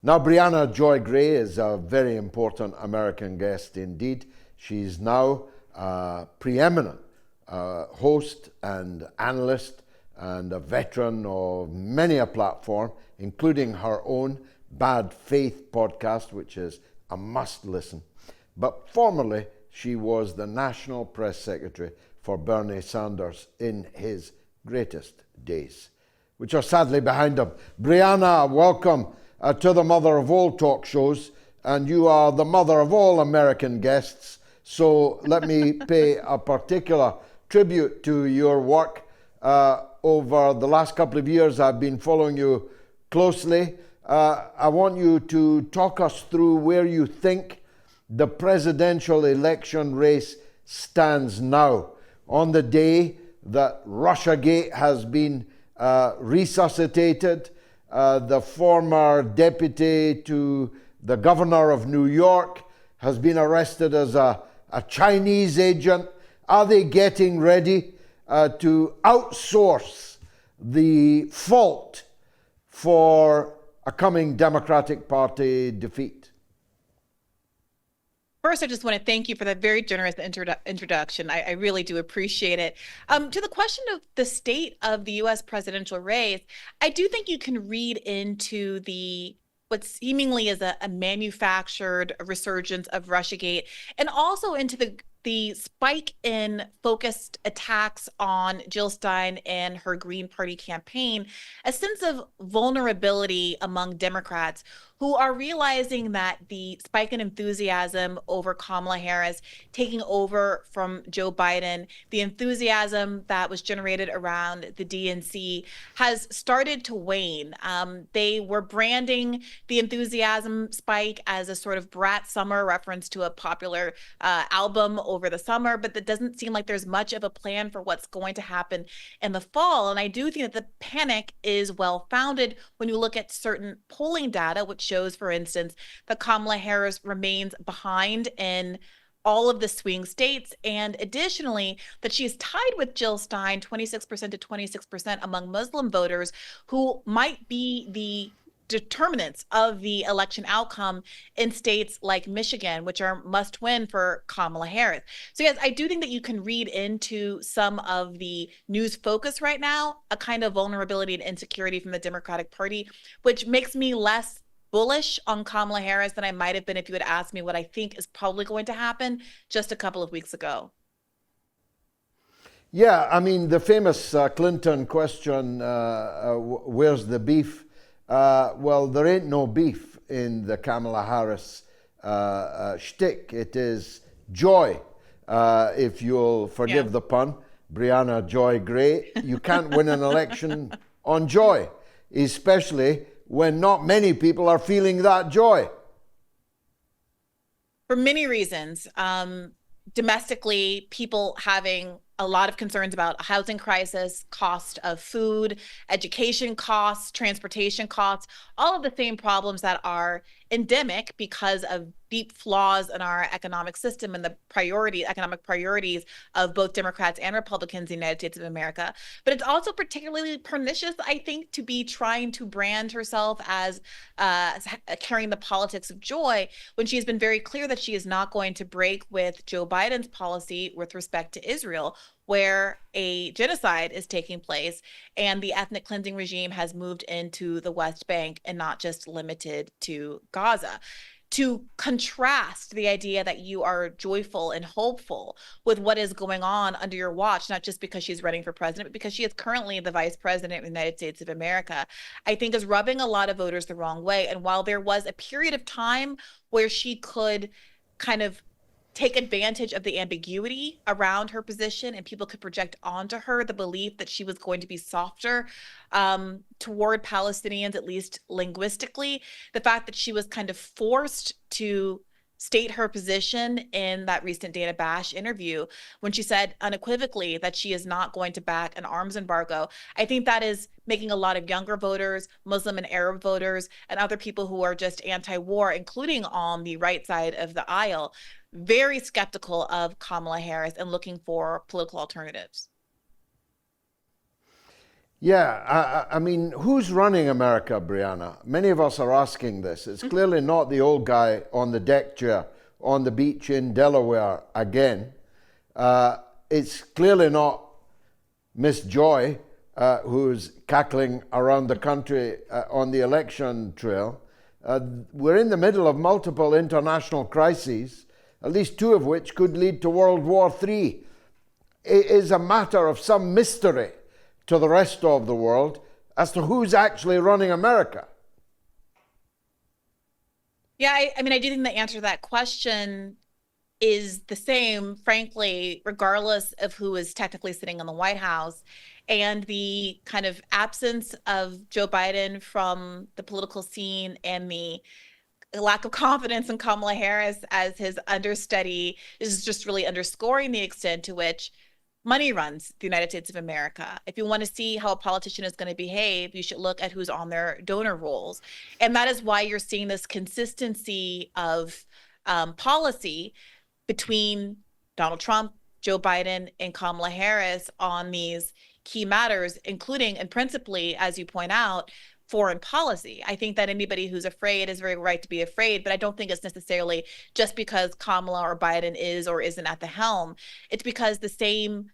Now, Briahna Joy Gray is a very important American guest indeed. She's now a preeminent host and analyst and a veteran of many a platform, including her own Bad Faith podcast, which is a must listen. But formerly, she was the National Press Secretary for Bernie Sanders in his greatest days, which are sadly behind him. Briahna, welcome to the mother of all talk shows, and you are the mother of all American guests. So let me pay a particular tribute to your work. Over the last couple of years, I've been following you closely. I want you to talk us through where you think the presidential election race stands now, on the day that Russiagate has been resuscitated. The former deputy to the governor of New York has been arrested as a Chinese agent. Are they getting ready to outsource the fault for a coming Democratic Party defeat? First, I just want to thank you for that very generous introduction. I really do appreciate it. To the question of the state of the U.S. presidential race, I do think you can read into what seemingly is a manufactured resurgence of Russiagate, and also into the spike in focused attacks on Jill Stein and her Green Party campaign, a sense of vulnerability among Democrats who are realizing that the spike in enthusiasm over Kamala Harris taking over from Joe Biden, the enthusiasm that was generated around the DNC has started to wane. They were branding the enthusiasm spike as a sort of Brat summer reference to a popular album over the summer, but that doesn't seem like there's much of a plan for what's going to happen in the fall. And I do think that the panic is well-founded when you look at certain polling data, which shows, for instance, that Kamala Harris remains behind in all of the swing states, and additionally, that she is tied with Jill Stein 26% to 26% among Muslim voters who might be the determinants of the election outcome in states like Michigan, which are must win for Kamala Harris. So yes, I do think that you can read into some of the news focus right now, a kind of vulnerability and insecurity from the Democratic Party, which makes me less bullish on Kamala Harris than I might have been if you had asked me what I think is probably going to happen just a couple of weeks ago. Yeah, I mean, the famous Clinton question, where's the beef? Well, there ain't no beef in the Kamala Harris shtick. It is joy, if you'll forgive the pun. Briahna Joy Gray, you can't win an election on joy, especially when not many people are feeling that joy. For many reasons. Domestically, people having a lot of concerns about a housing crisis, cost of food, education costs, transportation costs, all of the same problems that are endemic because of deep flaws in our economic system and the economic priorities of both Democrats and Republicans in the United States of America. But it's also particularly pernicious, I think, to be trying to brand herself as carrying the politics of joy when she has been very clear that she is not going to break with Joe Biden's policy with respect to Israel, where a genocide is taking place and the ethnic cleansing regime has moved into the West Bank and not just limited to Gaza. To contrast the idea that you are joyful and hopeful with what is going on under your watch, not just because she's running for president, but because she is currently the vice president of the United States of America, I think is rubbing a lot of voters the wrong way. And while there was a period of time where she could kind of take advantage of the ambiguity around her position and people could project onto her the belief that she was going to be softer toward Palestinians, at least linguistically, the fact that she was kind of forced to state her position in that recent Dana Bash interview when she said unequivocally that she is not going to back an arms embargo. I think that is making a lot of younger voters, Muslim and Arab voters, and other people who are just anti-war, including on the right side of the aisle, very skeptical of Kamala Harris and looking for political alternatives. Yeah, I mean, who's running America, Briahna? Many of us are asking this. It's clearly not the old guy on the deck chair on the beach in Delaware again. It's clearly not Miss Joy, who's cackling around the country on the election trail. We're in the middle of multiple international crises, at least two of which could lead to World War III. It is a matter of some mystery to the rest of the world as to who's actually running America. Yeah, I mean, I do think the answer to that question is the same, frankly, regardless of who is technically sitting in the White House. And the kind of absence of Joe Biden from the political scene and the lack of confidence in Kamala Harris as his understudy is just really underscoring the extent to which money runs the United States of America. If you want to see how a politician is going to behave, you should look at who's on their donor rolls. And that is why you're seeing this consistency of policy between Donald Trump, Joe Biden, and Kamala Harris on these key matters, including and principally, as you point out, foreign policy. I think that anybody who's afraid is very right to be afraid, but I don't think it's necessarily just because Kamala or Biden is or isn't at the helm. It's because the same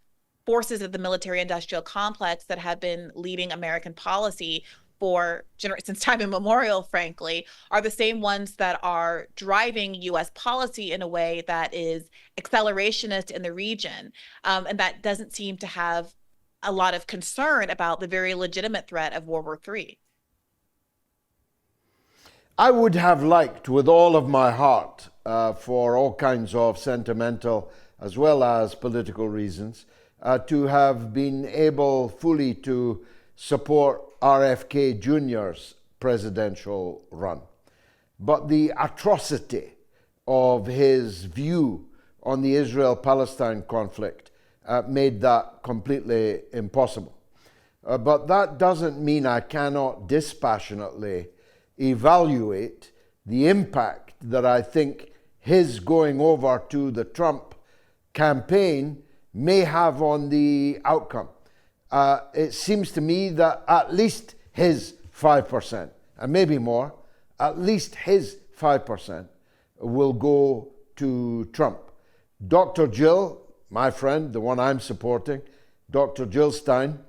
forces of the military industrial complex that have been leading American policy for since time immemorial, frankly, are the same ones that are driving U.S. policy in a way that is accelerationist in the region, and that doesn't seem to have a lot of concern about the very legitimate threat of World War III. I would have liked, with all of my heart, for all kinds of sentimental as well as political reasons, to have been able fully to support RFK Jr.'s presidential run. But the atrocity of his view on the Israel-Palestine conflict made that completely impossible. But that doesn't mean I cannot dispassionately evaluate the impact that I think his going over to the Trump campaign may have on the outcome. It seems to me that at least his 5%, and maybe more, at least his 5% will go to Trump. Dr. Jill, my friend, the one I'm supporting, Dr. Jill Stein,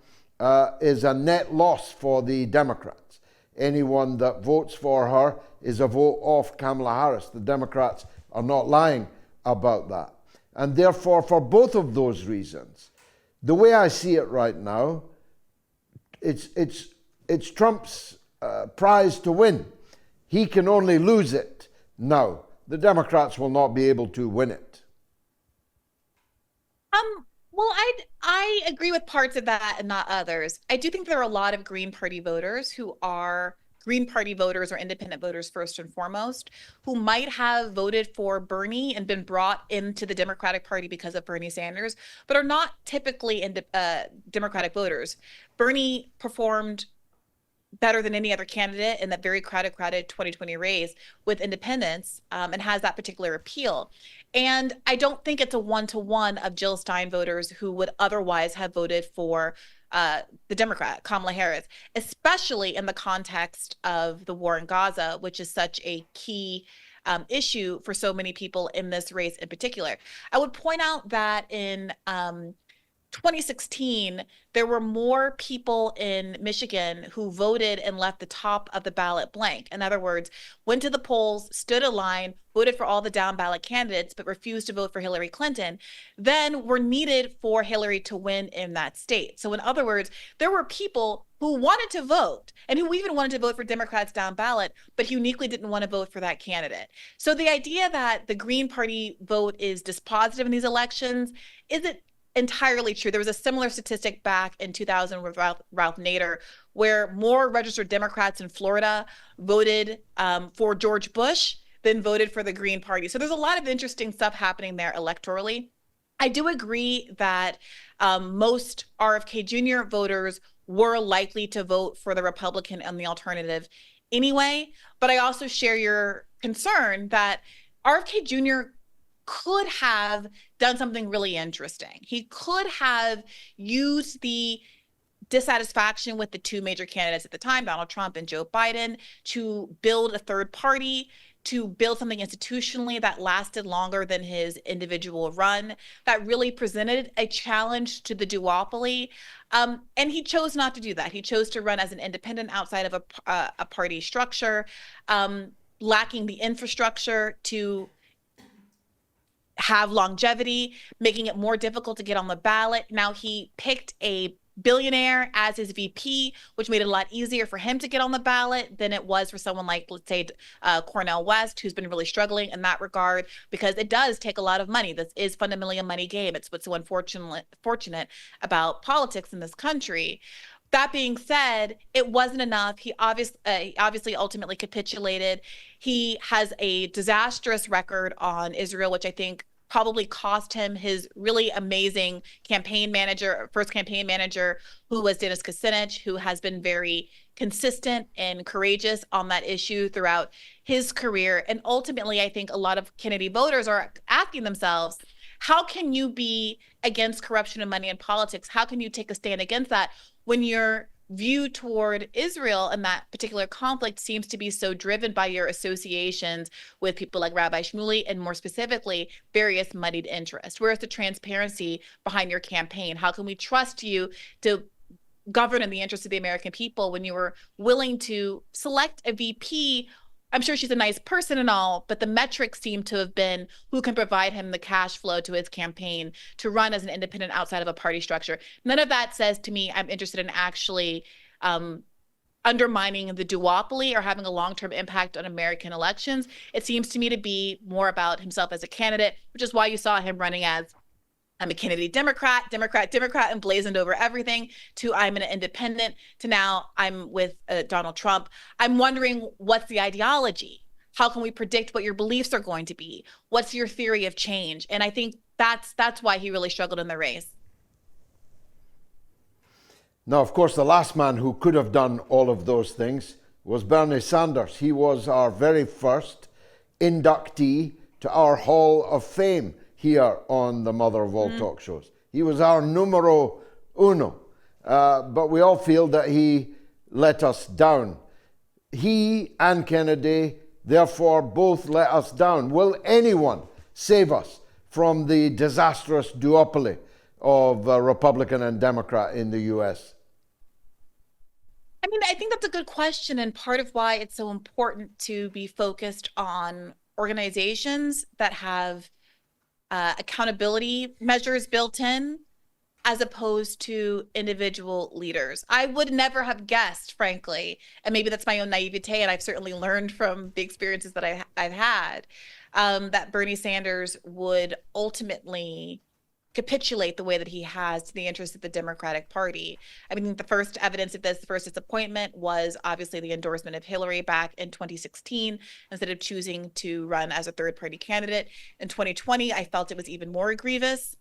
is a net loss for the Democrats. Anyone that votes for her is a vote off Kamala Harris. The Democrats are not lying about that. And therefore, for both of those reasons, the way I see it right now, it's Trump's prize to win. He can only lose it now. The Democrats will not be able to win it. Well, I agree with parts of that and not others. I do think there are a lot of Green Party voters who are Green Party voters or independent voters first and foremost, who might have voted for Bernie and been brought into the Democratic Party because of Bernie Sanders, but are not typically Democratic voters. Bernie performed better than any other candidate in that very crowded 2020 race with independents, and has that particular appeal. And I don't think it's a one-to-one of Jill Stein voters who would otherwise have voted for the Democrat, Kamala Harris, especially in the context of the war in Gaza, which is such a key issue for so many people in this race in particular. I would point out that in 2016, there were more people in Michigan who voted and left the top of the ballot blank. In other words, went to the polls, stood in line, voted for all the down ballot candidates, but refused to vote for Hillary Clinton, then were needed for Hillary to win in that state. So in other words, there were people who wanted to vote and who even wanted to vote for Democrats down ballot, but uniquely didn't want to vote for that candidate. So the idea that the Green Party vote is dispositive in these elections isn't entirely true. There was a similar statistic back in 2000 with Ralph Nader, where more registered Democrats in Florida voted for George Bush than voted for the Green Party. So there's a lot of interesting stuff happening there electorally. I do agree that most RFK Jr. voters were likely to vote for the Republican and the alternative anyway, but I also share your concern that RFK Jr. could have done something really interesting. He could have used the dissatisfaction with the two major candidates at the time, Donald Trump and Joe Biden, to build a third party, to build something institutionally that lasted longer than his individual run, that really presented a challenge to the duopoly. And he chose not to do that. He chose to run as an independent outside of a party structure, lacking the infrastructure to have longevity, making it more difficult to get on the ballot. Now he picked a billionaire as his VP, which made it a lot easier for him to get on the ballot than it was for someone like, let's say, Cornel West, who's been really struggling in that regard, because it does take a lot of money. This is fundamentally a money game. It's what's so unfortunate about politics in this country. That being said, it wasn't enough. He obviously ultimately capitulated. He has a disastrous record on Israel, which I think probably cost him his really amazing first campaign manager, who was Dennis Kucinich, who has been very consistent and courageous on that issue throughout his career. And ultimately, I think a lot of Kennedy voters are asking themselves, how can you be against corruption and money in politics? How can you take a stand against that when your view toward Israel and that particular conflict seems to be so driven by your associations with people like Rabbi Shmuley and, more specifically, various moneyed interests? Where's the transparency behind your campaign? How can we trust you to govern in the interest of the American people when you were willing to select a VP? I'm sure she's a nice person and all, but the metrics seem to have been who can provide him the cash flow to his campaign to run as an independent outside of a party structure. None of that says to me I'm interested in actually undermining the duopoly or having a long-term impact on American elections. It seems to me to be more about himself as a candidate, which is why you saw him running as I'm a Kennedy Democrat, emblazoned over everything, to I'm an independent, to now I'm with Donald Trump. I'm wondering, what's the ideology? How can we predict what your beliefs are going to be? What's your theory of change? And I think that's why he really struggled in the race. Now, of course, the last man who could have done all of those things was Bernie Sanders. He was our very first inductee to our Hall of Fame here on the mother of all talk shows. He was our numero uno, but we all feel that he let us down. He and Kennedy, therefore, both let us down. Will anyone save us from the disastrous duopoly of Republican and Democrat in the U.S.? I mean, I think that's a good question, and part of why it's so important to be focused on organizations that have accountability measures built in, as opposed to individual leaders. I would never have guessed, frankly, and maybe that's my own naivete, and I've certainly learned from the experiences that I've had, that Bernie Sanders would ultimately capitulate the way that he has to the interests of the Democratic Party. I mean, the first evidence of this, the first disappointment, was obviously the endorsement of Hillary back in 2016, instead of choosing to run as a third-party candidate. In 2020, I felt it was even more egregious,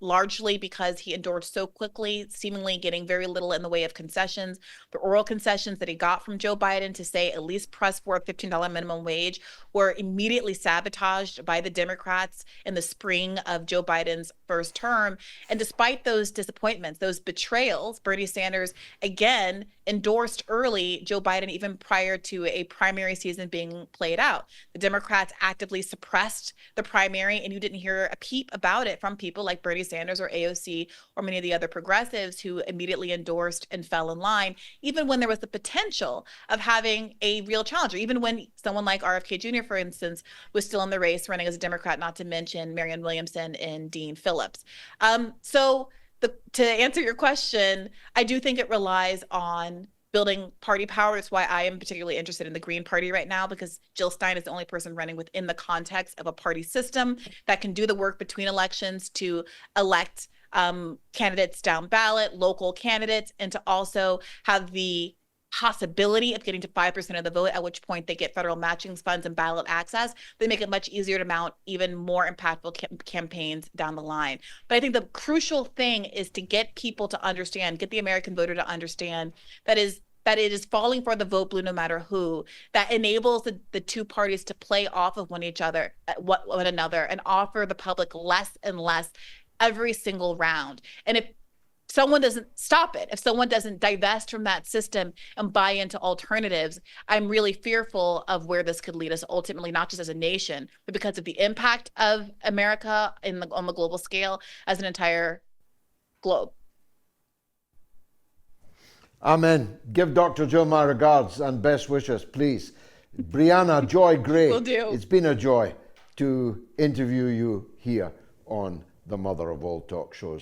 largely because he endorsed so quickly, seemingly getting very little in the way of concessions. The oral concessions that he got from Joe Biden to say at least press for a $15 minimum wage were immediately sabotaged by the Democrats in the spring of Joe Biden's first term. And despite those disappointments, those betrayals, Bernie Sanders again endorsed early Joe Biden even prior to a primary season being played out. The Democrats actively suppressed the primary, and you didn't hear a peep about it from people like Bernie Sanders or AOC or many of the other progressives who immediately endorsed and fell in line, even when there was the potential of having a real challenger, even when someone like RFK Jr., for instance, was still in the race running as a Democrat, not to mention Marianne Williamson and Dean Phillips. To answer your question, I do think it relies on building party power. It's why I am particularly interested in the Green Party right now, because Jill Stein is the only person running within the context of a party system that can do the work between elections to elect candidates down ballot, local candidates, and to also have the possibility of getting to 5% of the vote, at which point they get federal matching funds and ballot access. They make it much easier to mount even more impactful campaigns down the line. But I think the crucial thing is to get people to understand, get the American voter to understand that it is falling for the vote blue no matter who, that enables the two parties to play off of one another and offer the public less and less every single round. And if someone doesn't stop it, if someone doesn't divest from that system and buy into alternatives, I'm really fearful of where this could lead us ultimately, not just as a nation, but because of the impact of America on the global scale as an entire globe. Amen. Give Dr. Joe my regards and best wishes, please. Briahna Joy Gray, Will do. It's been a joy to interview you here on the Mother of All Talk Shows.